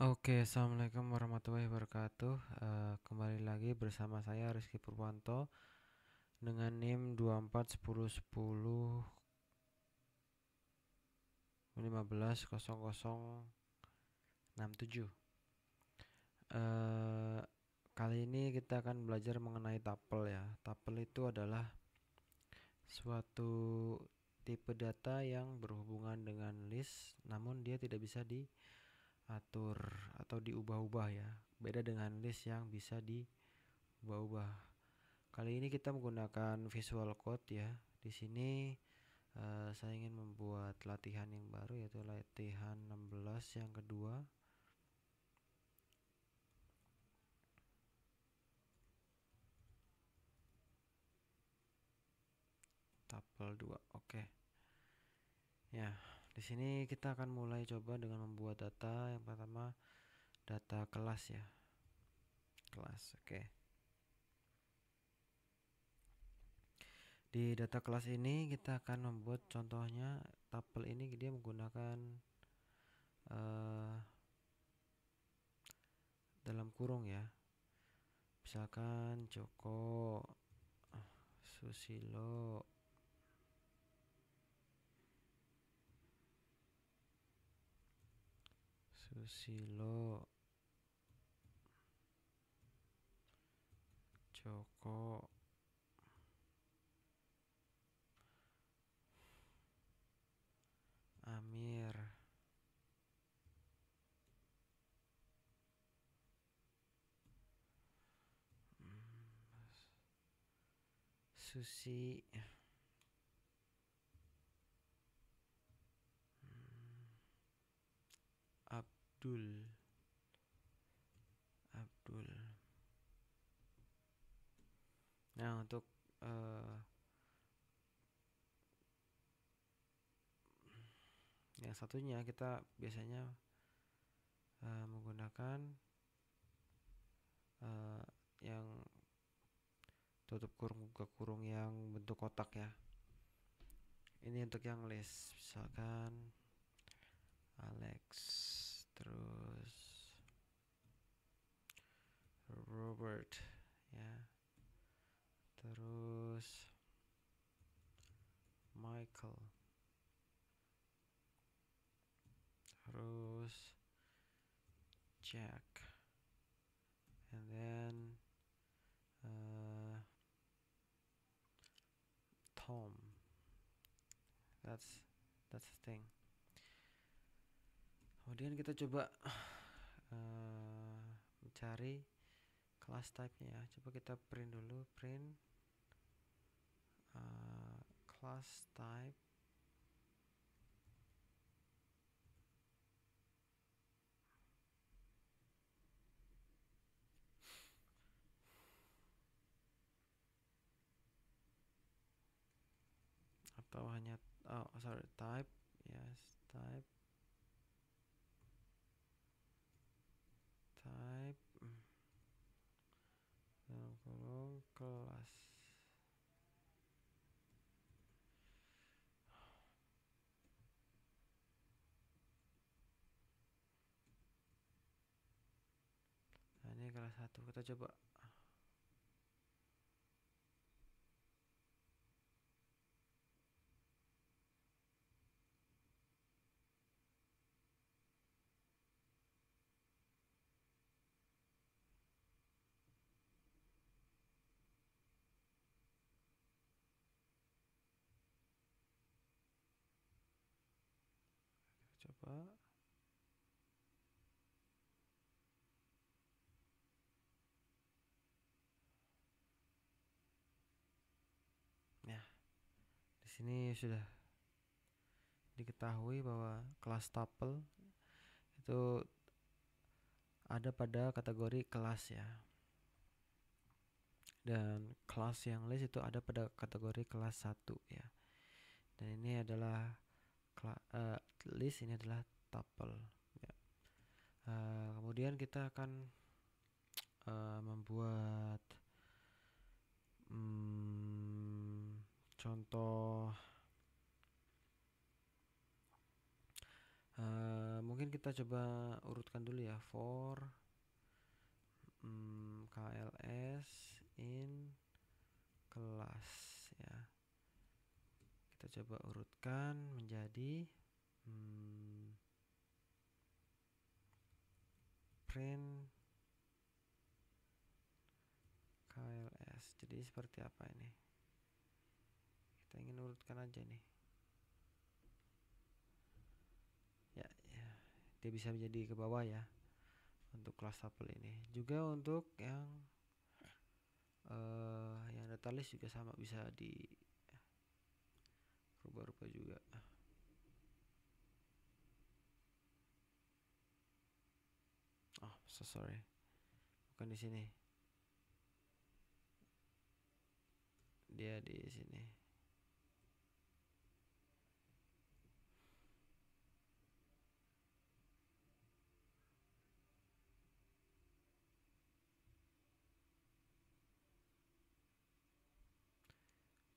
Oke, assalamualaikum warahmatullahi wabarakatuh. Kembali lagi bersama saya Rizky Purwanto dengan NIM 241010150067. Eh, Kali ini kita akan belajar mengenai tuple ya. Tuple itu adalah suatu tipe data yang berhubungan dengan list, namun dia tidak bisa diatur atau diubah-ubah ya. Beda dengan list yang bisa diubah-ubah. Kali ini kita menggunakan Visual Code ya. Di sini saya ingin membuat latihan yang baru, yaitu latihan 16 yang kedua. Tuple 2. Oke. Ya, di sini kita akan mulai coba dengan membuat data. Yang pertama, data kelas ya. Kelas. Oke. Di data kelas ini kita akan membuat contohnya tuple ini dia menggunakan eh, dalam kurung ya. Misalkan Joko, Susilo, Susilo, Joko, Amir, Susi, Abdul, Abdul. Nah, untuk eh, yang satunya kita biasanya menggunakan eh, yang tutup kurung buka kurung yang bentuk kotak ya. Ini untuk yang list, misalkan Alex, terus Robert ya, terus Michael, terus Jack, and then uh, Tom. That's the thing. Kemudian kita coba mencari class type-nya ya. Coba kita print dulu, print class type atau hanya type, yes, type dalam kurung kelas. Nah, ini kelas 1. Kita coba. Coba. Ya, di sini sudah diketahui bahwa kelas tuple itu ada pada kategori kelas ya. Dan kelas yang list itu ada pada kategori kelas 1 ya. Dan ini adalah list, ini adalah tuple ya. Kemudian kita akan membuat contoh Mungkin kita coba urutkan dulu ya, for KLS in kelas ya. Kita coba urutkan menjadi print KLS. Jadi seperti apa ini? Kita ingin urutkan aja nih. Ya, dia bisa menjadi ke bawah ya untuk kelas tuple ini. Juga untuk yang data list juga sama, bisa di rubah-rubah juga. Oh, so sorry. Bukan di sini. Dia di sini.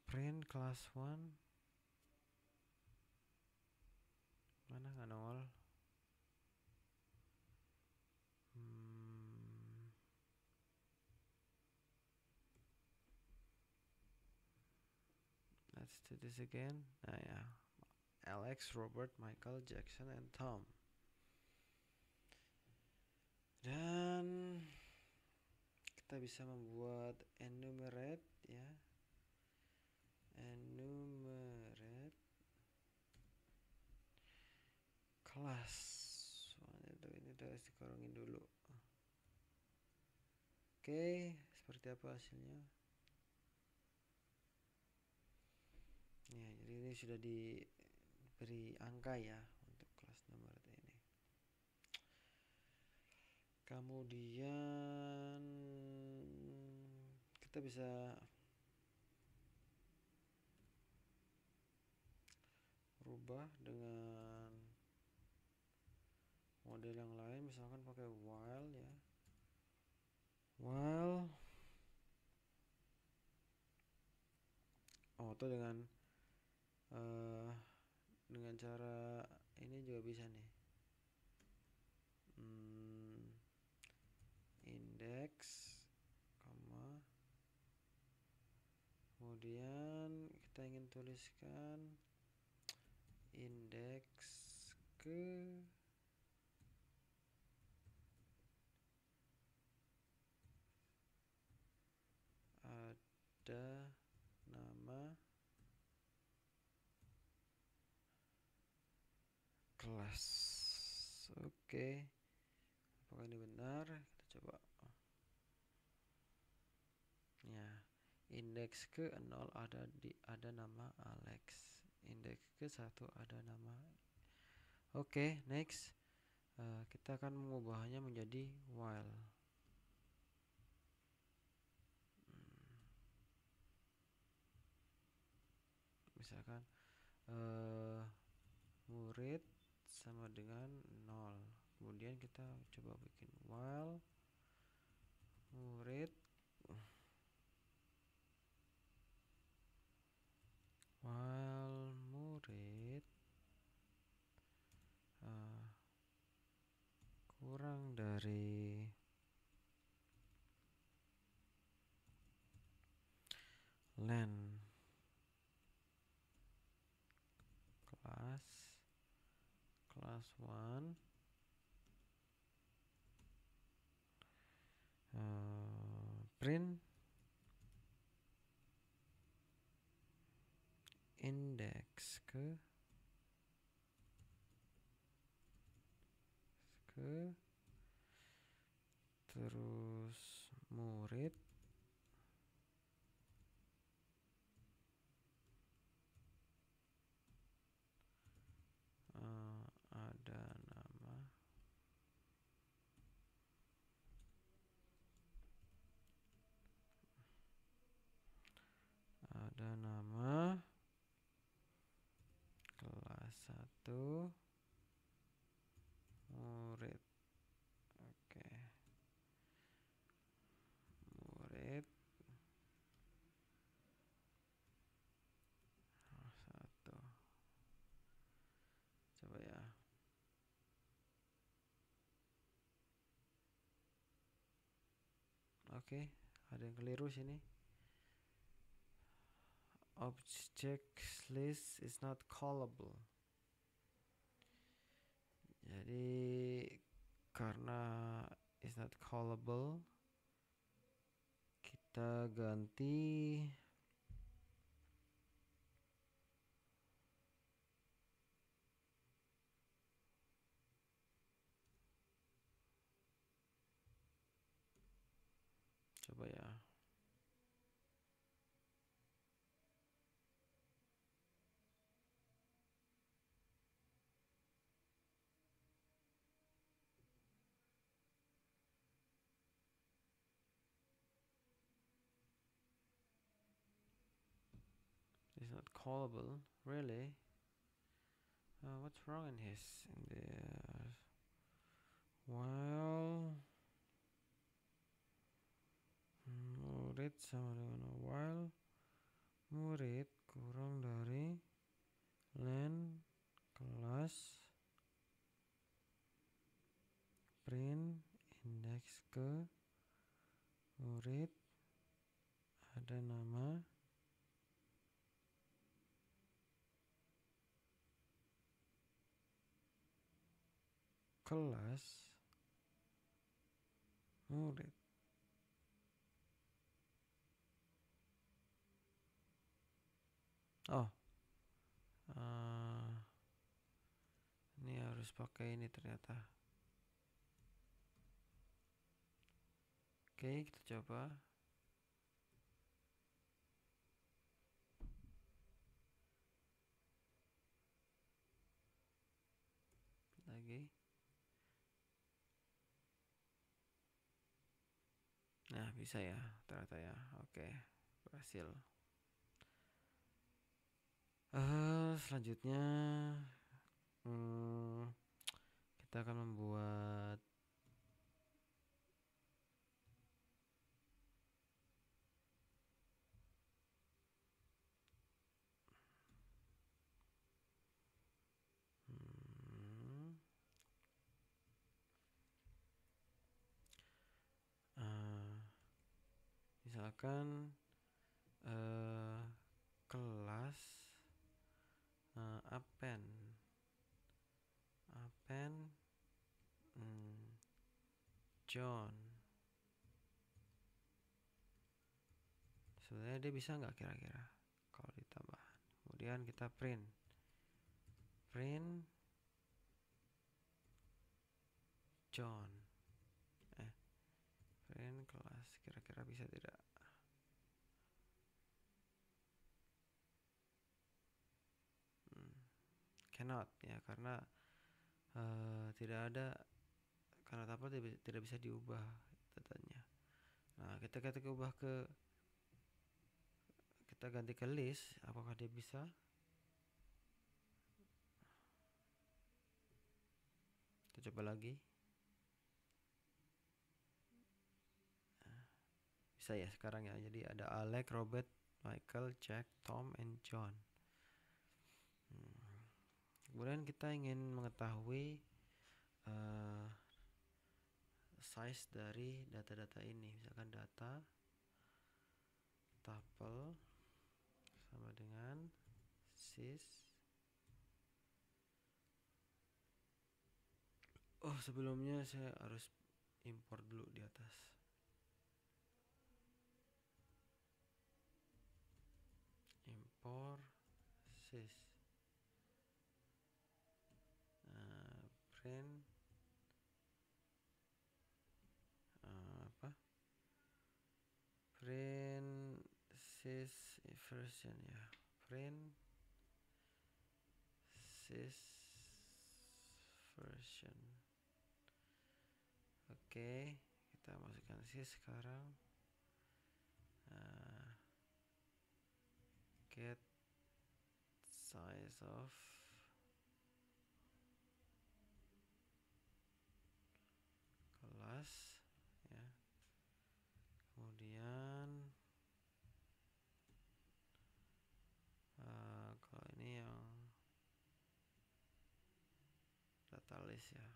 Print class 1. Mana nggak nongol? Let's do this again. Nah ya, Alex, Robert, Michael, Jackson, and Tom. Dan kita bisa membuat enumerate ya, enumerate kelas. Ini harus dikorongin dulu. Oke, seperti apa hasilnya? Ya, jadi ini sudah diberi angka ya untuk kelas nomor ini. Kemudian kita bisa rubah dengan model yang lain, misalkan pakai while ya. While atau dengan cara ini juga bisa nih. Index, kemudian kita ingin tuliskan indeks ke ada nama kelas. Oke. Apakah ini benar? Kita coba. Ya, indeks ke 0 ada nama Alex. Indeks ke 1 ada nama. Oke, next. Kita akan mengubahnya menjadi while. Misalkan murid sama dengan 0. Kemudian kita coba bikin while murid kurang dari len class 1 print indeks ke terus murid ada nama kelas 1 murid. Oke. Murid 1. Coba ya. Oke, ada yang keliru sini. Object list is not callable. Jadi karena is not callable, kita ganti coba ya. It's not callable, really? What's wrong in the while murid sama dengan while murid kurang dari len kelas print indeks ke murid ada nama kelas murid. Oh, ini harus pakai ini ternyata. Oke, kita coba. Lagi. Nah, bisa ya ternyata ya. Oke, berhasil. Selanjutnya kita akan membuat misalkan kelas append John. Sebenarnya dia bisa nggak kira-kira kalau ditambah? Kemudian kita print John. Print kelas, kira-kira bisa tidak? Cannot ya, karena tidak ada, karena tuple tidak bisa diubah datanya. Nah, kita ubah kita ganti ke list, apakah dia bisa? Kita coba lagi. Bisa ya sekarang ya. Jadi ada Alex, Robert, Michael, Jack, Tom, and John. Kemudian kita ingin mengetahui size dari data-data ini. Misalkan data tuple sama dengan sys. Oh, sebelumnya saya harus import dulu di atas. Import sys. Print print sys version ya. Print sys version. Oke, kita masukkan sys sekarang. Get size of kelas ya. Kemudian kalau ini yang data list ya.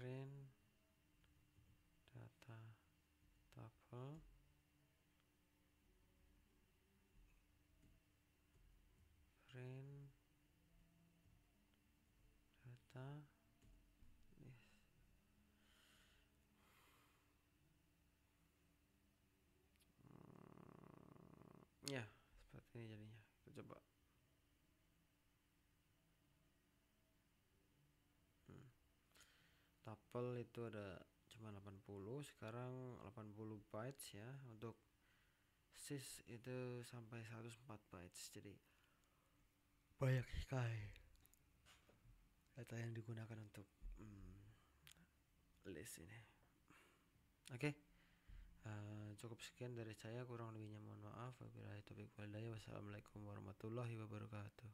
print data tuple print data list. Ya, seperti ini jadinya. Kita coba. Tuple itu ada cuma 80, sekarang 80 bytes ya. Untuk sys itu sampai 104 bytes. Jadi banyak sekali data yang digunakan untuk list ini. Oke. Cukup sekian dari saya, kurang lebihnya mohon maaf. Wabillahi taufiq wal hidayah. Wassalamualaikum warahmatullahi wabarakatuh.